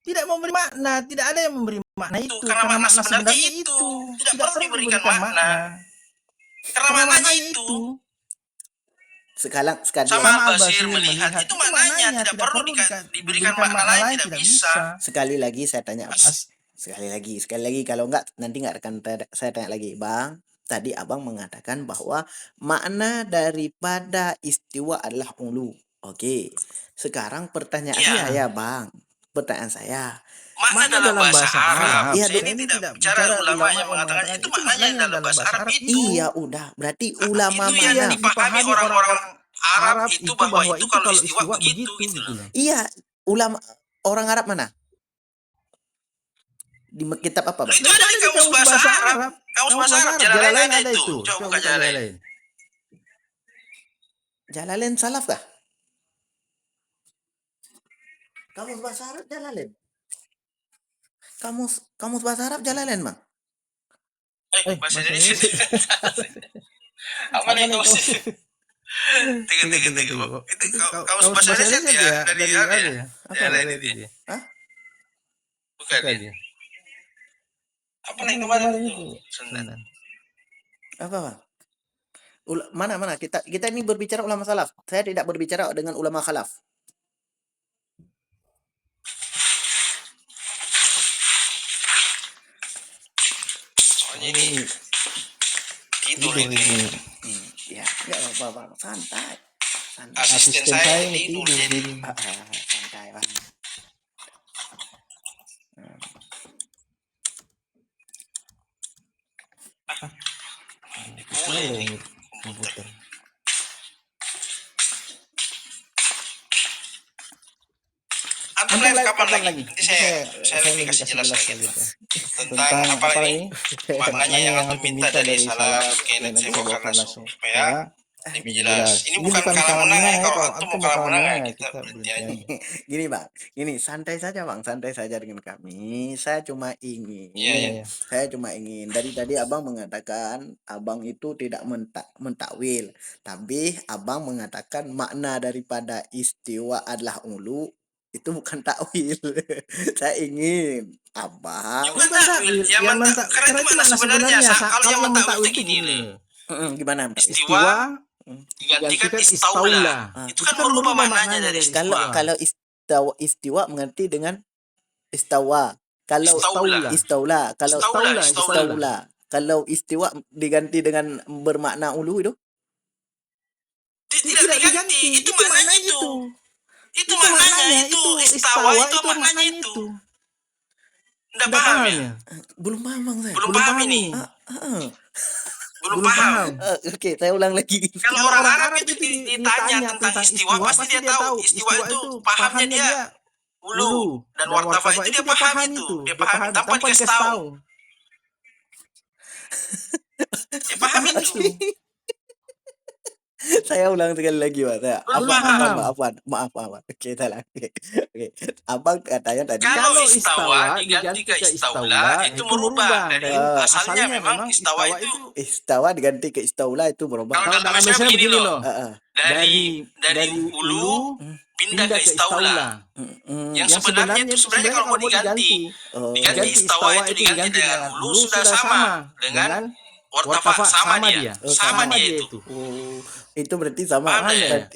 Tidak memberi makna, tidak ada yang memberi makna itu. Karena makna sebenarnya itu. Tidak perlu diberikan makna. Karena maknanya itu. Sekali sama Al-Basir melihat itu maknanya, tidak perlu diberikan makna lain, tidak bisa. Sekali lagi saya tanya, sekali lagi kalau enggak nanti enggak akan saya tanya lagi, Bang. Tadi Abang mengatakan bahwa makna daripada istiwa adalah ulu. Oke. Sekarang pertanyaan saya, Bang. Pertanyaan saya, makna dalam bahasa Arab. Iya, Ini tidak bicara ulama yang mengatakan itu maknanya dalam bahasa Arab itu. Iya, udah. Berarti ulama itu yang dipahami orang-orang Arab itu bahwa itu kalau istiwa begitu gitu. Iya, ulama orang Arab mana? Di kitab apa, Bang? Itu ada di kamus bahasa Arab. Kamus bahasa Arab Jalalain ada itu. Coba buka Jalalain. Jalalain salaf kah? Kamus bahasa Arab Jalalain. Kamus bahasa Arab Jalalain, Bang. Bahasa Indonesia. Apa nih kamus? Tiga. Itu kamus bahasa Indonesia dia dari apa ya? Jalalain dia. Hah? Bukan dia. Apa nih kemarin itu? Sunan. Apa, Bang? Mana kita ini berbicara ulama salaf. Saya tidak berbicara dengan ulama khalaf. Soalnya ini tidur ini. Ya, enggak apa-apa, santai. Asisten saya ini tidur jadi. Santai, Bang. Boleh nih komputer. Live kapan lagi? Nanti saya lebih kasih jelas lagi tentang apa lagi maknanya yang aku minta dari salah kenet saya bawakan langsung supaya lebih jelas. Ini bukan kalah menang ya, kalau antum mau kalah menang ya kita berhenti aja. Gini, Bang, santai saja, Bang, santai saja dengan kami. Saya cuma ingin dari tadi Abang mengatakan Abang itu tidak mentakwil, tapi Abang mengatakan makna daripada istiwa adalah ulu. Itu bukan takwil. Saya ingin Abang bukan takwil, karena itu makna sebenarnya. Kalau yang mentakwil itu gini nih. Gimana? Istiwa digantikan istaula. Itu kan merubah maknanya dari istiwa. Kalau istiwa mengerti dengan istawa. Kalau istaula. Kalau istiwa diganti dengan bermakna ulu itu? Tidak diganti. Itu maknanya itu. Itu maknanya itu istawa itu maknanya itu. Tidak paham ya? Belum paham, Bang, saya. Belum paham ini. Belum paham. Oke, saya ulang lagi. Kalau orang Arab itu ditanya tentang istiwa pasti dia tahu. Istiwa itu pahamnya dia ulu dan wartafa itu dia paham itu. Dia paham tanpa dikasih tahu. Dia paham itu. Saya ulang sekali lagi, Pak. Maaf. Oke, salah. Oke. Abang katanya tadi kalau istawa diganti ke istaula itu merubah dari asalnya memang istawa diganti ke istaula itu berubah. Kalau dalam misalnya begini loh. Dari ulu pindah ke istaula. Yang sebenarnya kalau mau diganti istawa itu diganti dengan ulu sudah sama dengan wartafa sama dia itu. Itu berarti sama.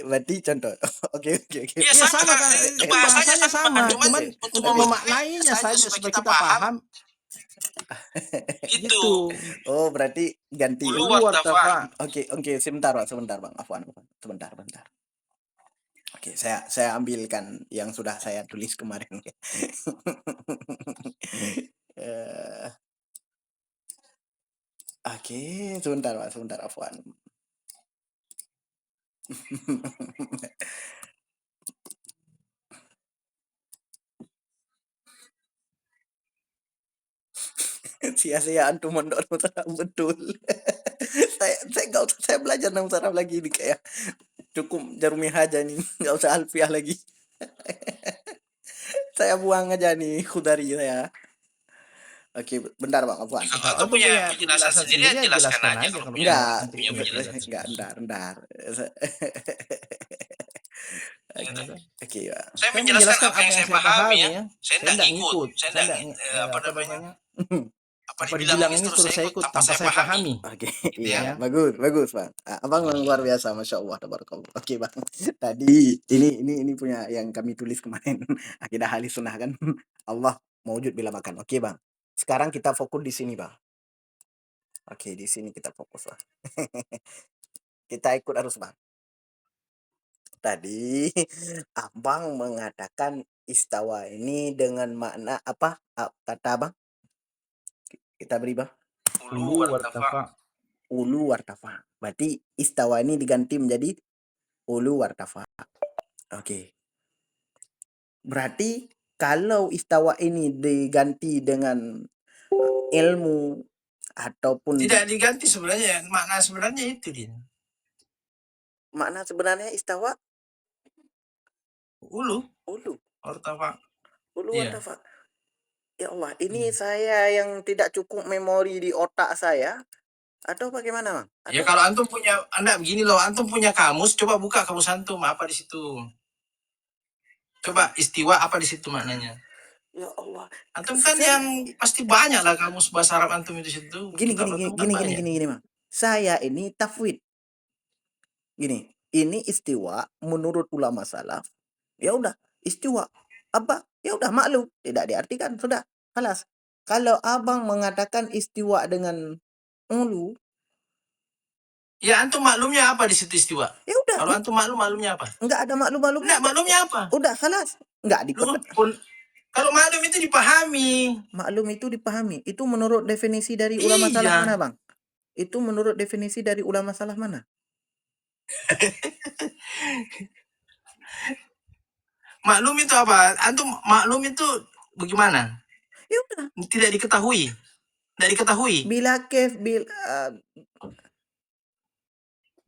Berarti contoh. Oke. Iya sama kan. Itu bahasanya sama. Cuman untuk memaknainya saja supaya kita paham. Gitu. Oh, berarti ganti ulu wartafa. Oke. Sebentar, Bang. Afwan. Sebentar. Oke, saya ambilkan yang sudah saya tulis kemarin. Oke, sebentar, Afwan. Sia-sia antum mondok betul. saya nggak usah saya belajar nama Arab lagi ini kayak cukup jarumi aja nih, nggak usah alfiah lagi. Saya buang aja nih khudari saya. Oke, bentar, Bang, Afwan. Atau punya penjelasan sendiri jelaskan aja kalau punya penjelasan. Enggak, bentar. Oke, Bang. Saya menjelaskan apa yang saya pahami ya. Saya tidak ngikut. Saya tidak apa namanya? Apa dibilang ini terus saya ikut tanpa saya pahami. Oke, Gitu iya, ya. bagus, Bang. Abang luar biasa, Masya Allah, tabarakallah. Oke, Bang. Tadi ini punya yang kami tulis kemarin. Akidah ahli sunnah kan. Allah mewujud bila makan. Oke, Bang. Sekarang kita fokus di sini, Bang. Oke, di sini kita fokus, Bang. Kita ikut arus, Bang. Tadi Abang mengatakan istawa ini dengan makna apa? Kata Abang? Kita beri, Bang. Ulu wartafa. Ulu wartafa. Berarti istawa ini diganti menjadi ulu wartafa. Oke. Berarti kalau istawa ini diganti dengan ilmu ataupun Tidak diganti sebenarnya. Makna sebenarnya itu dia. makna sebenarnya istawa Ulu wartafa. Ulu Iya. wartafa. Ya Allah, ini saya yang tidak cukup memori di otak saya atau bagaimana, Bang? Ya kalau antum punya, Anda begini loh, antum punya kamus, coba buka kamus antum, apa di situ? Coba istiwa apa di situ maknanya? Ya Allah. Antum kan yang pasti banyak lah kamus bahasa Arab antum di situ. Gini, Bang. Saya ini tafwid. Gini, ini istiwa menurut ulama salaf. Ya udah, istiwa. Apa? Ya udah maklum, tidak diartikan, sudah. Kelas. Kalau Abang mengatakan istiwa dengan ulu, ya antum maklumnya apa di situ istiwa? Ya udah. Kalau antum maklumnya apa? Enggak ada maklum-maklumnya. Enggak, maklumnya apa? Udah, kelas. Enggak kalau maklum itu dipahami. Maklum itu dipahami. Itu menurut definisi dari ulama salaf mana, Bang? Itu menurut definisi dari ulama salaf mana? Maklum itu apa? Antum maklum itu bagaimana? Ya udah. Tidak diketahui. Tidak diketahui.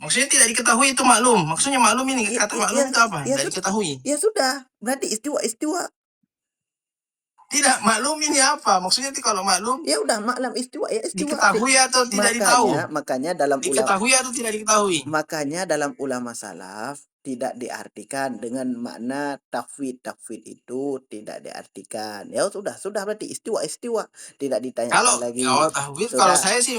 Maksudnya tidak diketahui itu maklum. Maksudnya maklum ini kata maklum itu apa? Tidak diketahui. Ya sudah. Berarti istiwa. Tidak, maklum ini apa? Maksudnya kalau maklum? Ya udah, maklum istiwa. Ya istiwa. Diketahui atau tidak ditahu? Makanya dalam diketahui atau tidak diketahui? Makanya dalam ulama salaf tidak diartikan dengan makna tafwid. Tafwid itu tidak diartikan. Ya sudah berarti istiwa. Tidak ditanyakan lagi. Kalau tafwid, kalau saya sih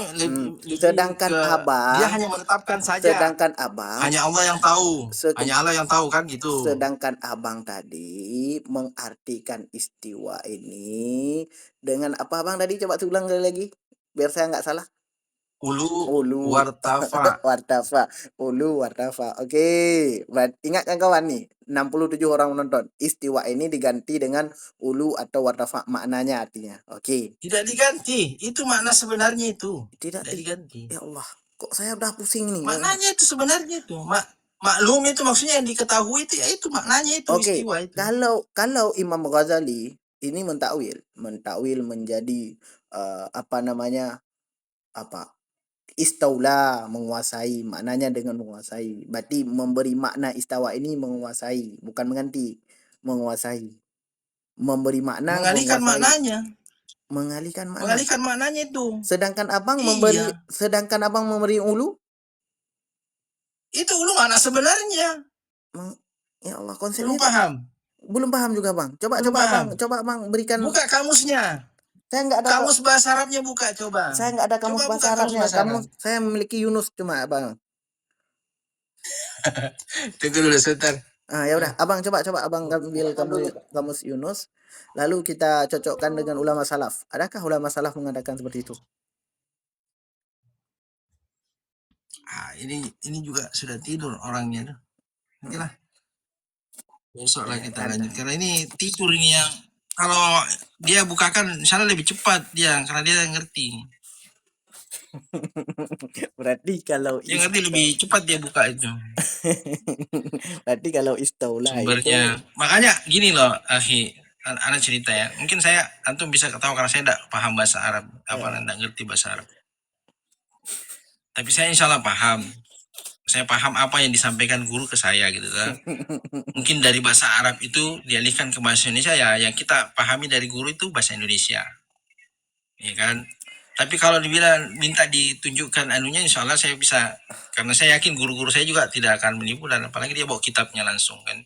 sedangkan Abang, dia hanya menetapkan saja. Sedangkan Abang, hanya Allah yang tahu. Hanya Allah yang tahu kan gitu. Sedangkan Abang tadi mengartikan istiwa ini dengan apa, Abang tadi? Coba ulang lagi biar saya nggak salah. Ulu wartafa. Ulu wartafa. Oke. Ingat kan kawan nih, 67 orang menonton. Istiwa ini diganti dengan ulu atau wartafa, maknanya artinya. Oke. Tidak diganti. Itu makna sebenarnya itu. Tidak diganti. Ya Allah, kok saya udah pusing nih. Maknanya itu sebenarnya itu. Maklum itu maksudnya yang diketahui itu, ya itu maknanya itu. Oke. Istiwa itu. Kalau Imam Ghazali ini mentakwil menjadi istaula, menguasai, maknanya dengan menguasai. Berarti memberi makna istawa ini menguasai, bukan mengganti, menguasai. Memberi makna mengalihkan maknanya. Mengalihkan maknanya itu. Sedangkan Abang memberi ulu. Itu ulu makna sebenarnya. Ya Allah, konsepnya belum paham juga, Bang. Coba Abang berikan. Buka kamusnya. Saya nggak ada kamus bahasa Arabnya, buka coba. Saya nggak ada kamus bahasa Arabnya. Saya memiliki Yunus cuma, Bang. Tunggu dulu sebentar. Ya udah, Abang coba Abang ambil kamus Yunus, lalu kita cocokkan dengan ulama salaf. Adakah ulama salaf mengatakan seperti itu? Ini juga sudah tidur orangnya. Nantilah. Besok lah kita lanjut, karena ini tidur ini yang kalau dia bukakan misalnya lebih cepat dia, karena dia ngerti. Berarti kalau dia ngerti lebih cepat dia buka itu. Berarti kalau istaula sumbernya itu... Makanya gini loh, anak cerita ya. Mungkin antum bisa ketawa karena saya tidak paham bahasa Arab, tidak ngerti bahasa Arab. Tapi saya insya Allah paham. Saya paham apa yang disampaikan guru ke saya gitu kan. Mungkin dari bahasa Arab itu dialihkan ke bahasa Indonesia, ya yang kita pahami dari guru itu bahasa Indonesia. Ya kan? Tapi kalau dibilang minta ditunjukkan anunya, insya Allah saya bisa. Karena saya yakin guru-guru saya juga tidak akan menipu, dan apalagi dia bawa kitabnya langsung kan.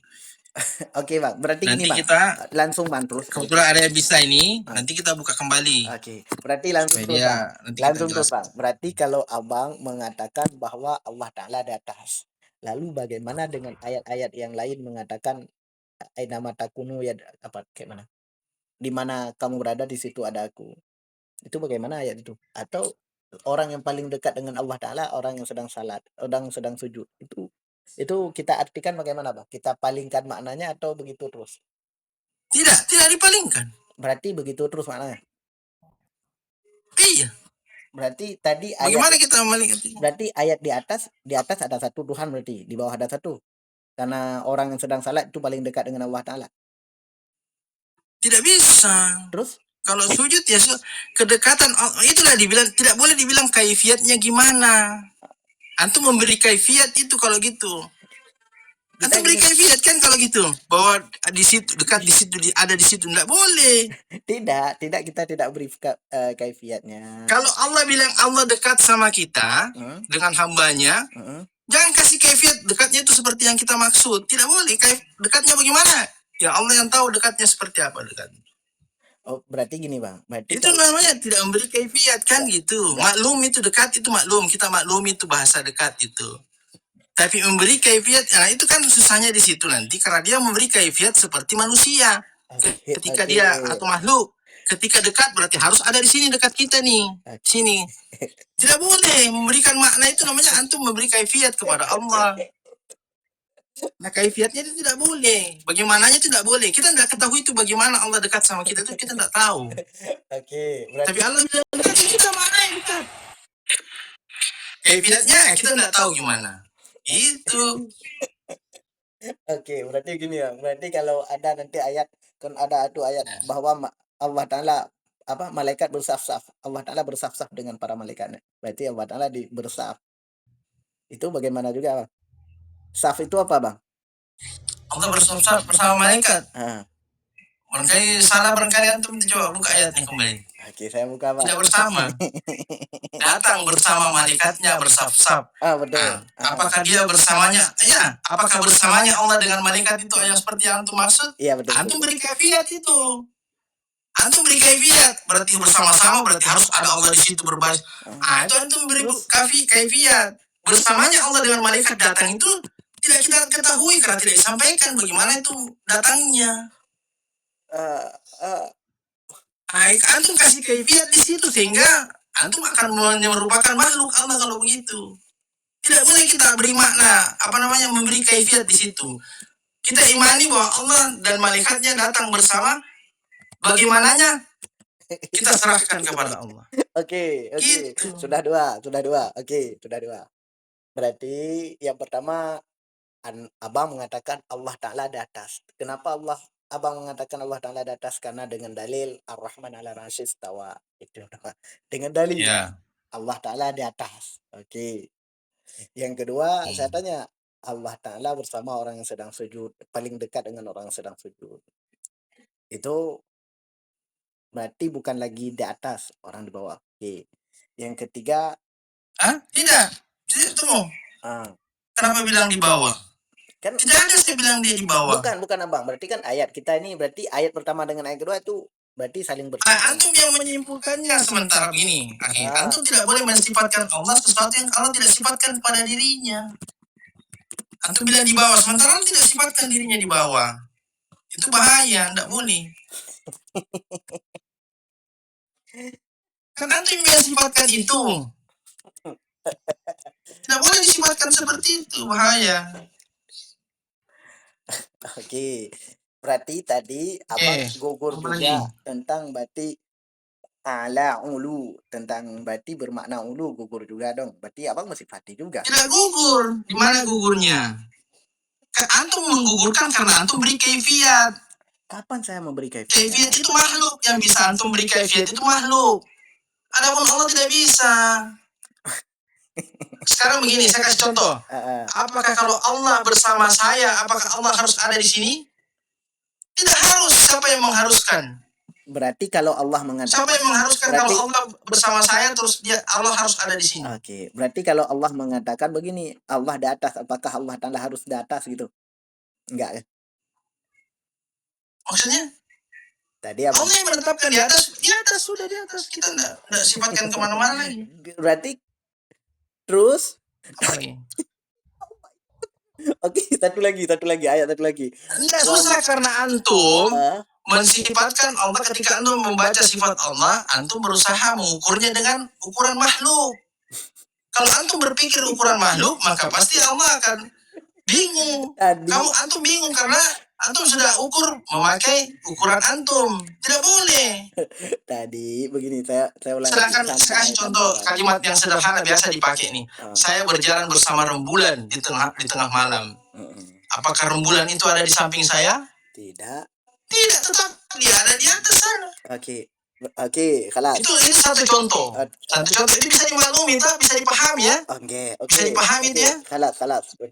Oke bang, berarti Nanti gini bang, kita langsung bang terus. kebetulan ada yang bisa ini, nanti kita buka kembali. Oke, berarti langsung Supaya terus dia bang. nanti Langsung kita terus jelaskan. bang. Berarti kalau abang mengatakan bahwa Allah Ta'ala di atas, lalu bagaimana dengan ayat-ayat yang lain mengatakan aina matakunu ya apa kayak mana? Di mana kamu berada di situ ada aku. Itu bagaimana ayat itu? Atau orang yang paling dekat dengan Allah Ta'ala orang yang sedang salat, orang yang sedang sujud. Itu kita artikan bagaimana bang? Kita palingkan maknanya atau begitu terus? Tidak dipalingkan. Berarti begitu terus maknanya. Iya. Berarti tadi Bagaimana ayat kita memalingkan? berarti ayat di atas ada satu Tuhan, berarti di bawah ada satu. Karena orang yang sedang salat itu paling dekat dengan Allah Ta'ala. Tidak bisa. Terus Kalau sujud ya kedekatan, itulah dibilang tidak boleh dibilang kaifiatnya gimana. Antum memberi kaifiat itu kalau gitu. Antum beri kaifiat kan kalau gitu, bahwa di situ dekat di situ ada di situ, enggak boleh. tidak kita tidak beri kaifiatnya. Kalau Allah bilang Allah dekat sama kita dengan hambanya, jangan kasih kaifiat dekatnya itu seperti yang kita maksud. Tidak boleh. Dekatnya bagaimana? Ya Allah yang tahu dekatnya seperti apa dekatnya. Oh, berarti gini bang. Berarti itu namanya tidak memberi kaifiat kan gitu. Maklum itu dekat, itu maklum. Kita maklum itu bahasa dekat itu. Tapi memberi kaifiat, nah itu kan susahnya di situ nanti. Karena dia memberi kaifiat seperti manusia. Ketika dia atau makhluk. Ketika dekat berarti harus ada di sini dekat kita nih. Sini. Tidak boleh memberikan makna, itu namanya antum memberi kaifiat kepada Allah. Nah kaifiatnya itu tidak boleh. Bagaimananya tidak boleh. Kita tidak ketahui itu bagaimana Allah dekat sama kita, itu kita tidak tahu. Berarti... Tapi Allah bilang dekat, kita mana yang dekat? Kaifiatnya kita tidak tahu gimana. Itu. Berarti gini ya. Berarti kalau ada nanti ayat, kan ada itu ayat bahwa Allah Ta'ala malaikat bersaf-saf. Allah Ta'ala bersaf-saf dengan para malaikatnya. Berarti Allah Ta'ala bersaf. Itu bagaimana juga bang? Saf itu apa bang? Allah bersaf-saf bersama malaikat. Barangkali salah, barangkali antum coba buka ayatnya kembali. Oke, saya buka bang. Tidak bersama. Datang bersama malaikatnya bersaf-saf. Betul. Apakah dia bersamanya? Ya. Apakah bersamanya Allah dengan malaikat itu yang seperti yang antum maksud? Iya betul. Antum beri kaifiat itu. Antum beri kaifiat. Berarti bersama-sama berarti harus ada Allah di situ berbaris. Itu antum beri kaifiat. Bersamanya Allah dengan malaikat datang itu tidak kita ketahui karena tidak disampaikan bagaimana itu datangnya. Antum kasih kaifiat di situ sehingga antum akan merupakan makhluk Allah kalau begitu. Tidak boleh kita beri makna memberi kaifiat di situ. Kita imani bahwa Allah dan malaikatnya datang bersama. Bagaimananya kita serahkan kepada Allah. Oke. Gitu. Sudah dua. Oke, sudah dua. Berarti yang pertama abang mengatakan Allah Ta'ala di atas. Kenapa abang mengatakan Allah Ta'ala di atas? Karena dengan dalil Ar-Rahman 'ala al-'arsy istawa. Itu dengan dalil Allah Ta'ala di atas. Oke. Yang kedua, saya tanya, Allah Ta'ala bersama orang yang sedang sujud, paling dekat dengan orang yang sedang sujud. Itu berarti bukan lagi di atas, orang di bawah. Oke. Yang ketiga, Tidak. Tunggu. Kenapa bilang di bawah? Kan tidak ada saya bilang dia di bawah. Bukan abang. Berarti kan ayat kita ini, berarti ayat pertama dengan ayat kedua itu berarti saling bersama. Antum yang menyimpulkannya sementara ini. Antum tidak boleh mensifatkan Allah sesuatu yang Allah tidak sifatkan pada dirinya. Antum bilang di bawah, sementara Allah tidak sifatkan dirinya di bawah. Itu bahaya, tidak boleh. Kan antum yang sifatkan itu. Tidak boleh disifatkan seperti itu, bahaya. Oke. Berarti tadi abang gugur juga tentang berarti ala ulu, tentang berarti bermakna ulu, gugur juga dong. Berarti abang masih fati juga. Tidak gugur. Di mana gugurnya? Kan antum menggugurkan karena antum beri kaifiat. Kapan saya memberi kaifiat? Kaifiat itu makhluk, yang bisa antum beri kaifiat itu makhluk. Adapun Allah tidak bisa. Sekarang begini, saya kasih contoh. Apakah kalau Allah bersama saya, apakah Allah harus ada di sini? Tidak harus. Siapa yang mengharuskan? Berarti kalau Allah mengatakan, siapa yang mengharuskan kalau Allah bersama saya terus Allah harus ada di sini? Oke, berarti kalau Allah mengatakan begini, Allah di atas, apakah Allah Ta'ala harus di atas gitu? Enggak kan? Maksudnya? Tadi apa? Allah yang menetapkan di atas sudah di atas. Kita enggak sifatkan kemana-mana lagi. Berarti terus Oke, satu lagi, ayat satu lagi. Enggak susah karena antum mensifatkan Allah. Ketika antum membaca sifat Allah, antum berusaha mengukurnya dengan ukuran makhluk. Kalau antum berpikir ukuran makhluk, maka pasti Allah akan bingung. Antum bingung karena antum sudah ukur memakai ukuran antum. Tidak boleh. Tadi begini, saya ulangi. Sedangkan saya kasih contoh kalimat yang sederhana biasa dipakai nih. Saya berjalan bersama rembulan di tengah malam. Apakah rembulan itu ada di samping saya? Tidak. Tidak, tetap dia ada di atas sana. Oke, kelas. Itu satu contoh. Satu contoh itu bisa dimaklumi, bisa dipahami ya. Oke. Bisa dipahami dia. Kelas.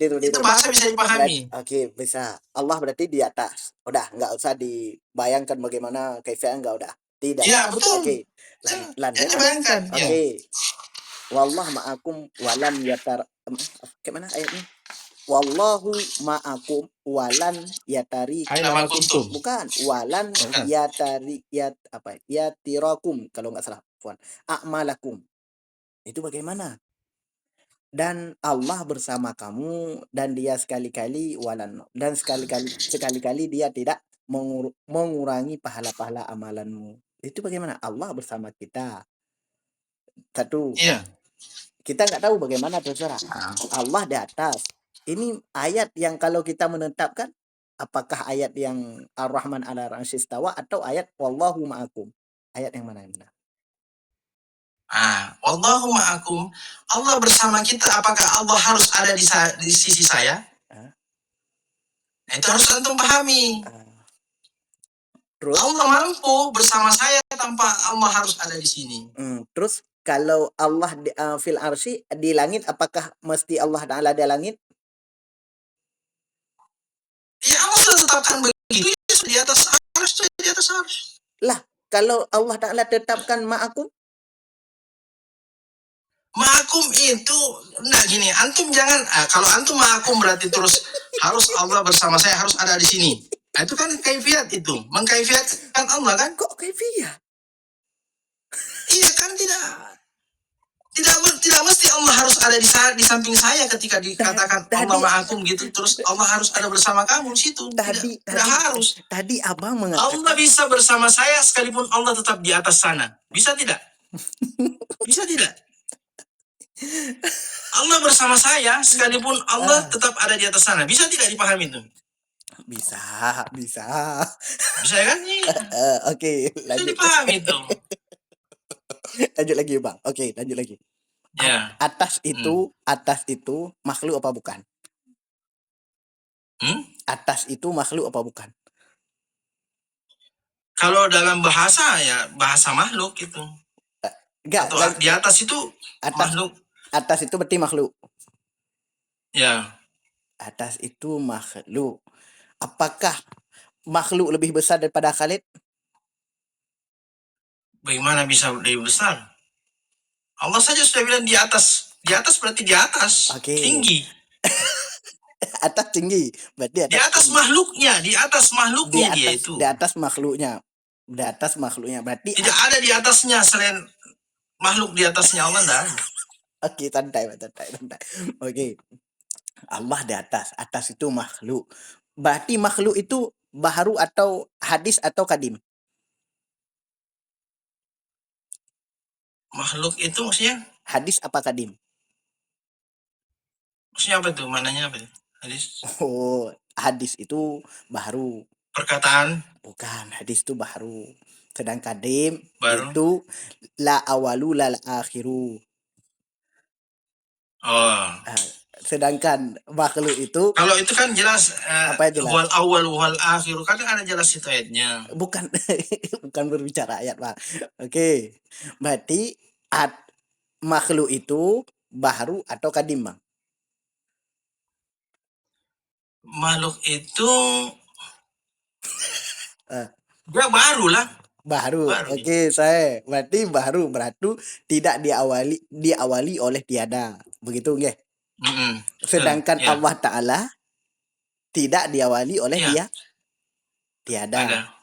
Itu bahasa bisa dipahami. Oke, bisa. Allah berarti di atas. Udah, nggak usah dibayangkan bagaimana kaifiahnya, nggak udah. Tidak. Ya, betul. Oke. Lanjut. Bayangkan. Oke. Wallah ma'akum walan gimana ayatnya? Wallahu ma'akum walan yatari. Aina kuntum. Bukan, walan yatirakum kalau nggak salah. A'malakum. Itu bagaimana? Dan Allah bersama kamu dan dia sekali-kali sekali-kali dia tidak mengurangi pahala-pahala amalanmu. Itu bagaimana? Allah bersama kita. Satu. Iya. Kita nggak tahu bagaimana, terserah. Allah di atas. Ini ayat yang kalau kita menetapkan, apakah ayat yang Ar-Rahman 'alal 'arsy istawa atau ayat wallahu ma'akum? Ayat yang mana yang benar? Wallahu ma'akum. Allah bersama kita. Apakah Allah harus ada di sisi saya? Nah, itu harus antum pahami. Terus Allah mampu bersama saya tanpa Allah harus ada di sini. Terus kalau Allah fil arsy di langit, apakah mesti Allah Ta'ala di langit? Ya Allah sudah tetapkan begitu, di atas arsy. Lah, kalau Allah Ta'ala tetapkan ma'akum? Ma'akum itu enggak gini, antum jangan kalau antum ma'akum berarti terus harus Allah bersama saya, harus ada di sini. Itu kan kaifiat, itu mengkaifiatkan Allah kan? Kok kaifiat? Iya kan, tidak mesti Allah harus ada di samping saya ketika dikatakan Allah ma'akum gitu, terus Allah harus ada bersama kamu di situ. Tidak harus. Tadi abang mengatakan Allah bisa bersama saya sekalipun Allah tetap di atas sana. Bisa tidak? Bisa tidak? Allah bersama saya sekalipun Allah tetap ada di atas sana. Bisa tidak dipahami itu? Bisa. Bisa kan? Oke, Bisa lanjut. dipahami itu. Lanjut lagi, Bang. Oke, lanjut lagi. Ya. Atas itu makhluk apa bukan? Atas itu makhluk apa bukan? Kalau dalam bahasa ya bahasa makhluk itu. Enggak, di atas itu makhluk. Atas itu berarti makhluk. Ya. Atas itu makhluk. Apakah makhluk lebih besar daripada Khalid? Bagaimana bisa lebih besar? Allah saja sudah bilang di atas. Di atas berarti di atas. Tinggi. Atas tinggi. Berarti di atas makhluknya, dia itu. Di atas makhluknya. Berarti tidak ada di atasnya selain makhluk di atasnya Allah, enggak ada. Oke, santai. Oke. Allah di atas. Atas itu makhluk. Berarti makhluk itu baharu atau hadis atau kadim? Makhluk itu maksudnya? Hadis apa kadim? Maksudnya apa tuh? Mananya apa? Hadis? Oh, hadis itu baharu. Perkataan? Bukan, hadis itu baharu. Sedang kadim baru. Itu la awalu la akhiru. Sedangkan makhluk itu, kalau itu kan jelas, apa jelas? Wal awal wal akhir kan ada jelas itu ayatnya. Bukan bukan berbicara ayat, Bang. Oke. Berarti makhluk itu baharu atau kadim, Bang? Makhluk itu dia baru lah. Baru. Oke, saya berarti tidak diawali oleh tiada. Begitu nggih. Sedangkan Ya. Allah Ta'ala tidak diawali oleh Ya. tiada.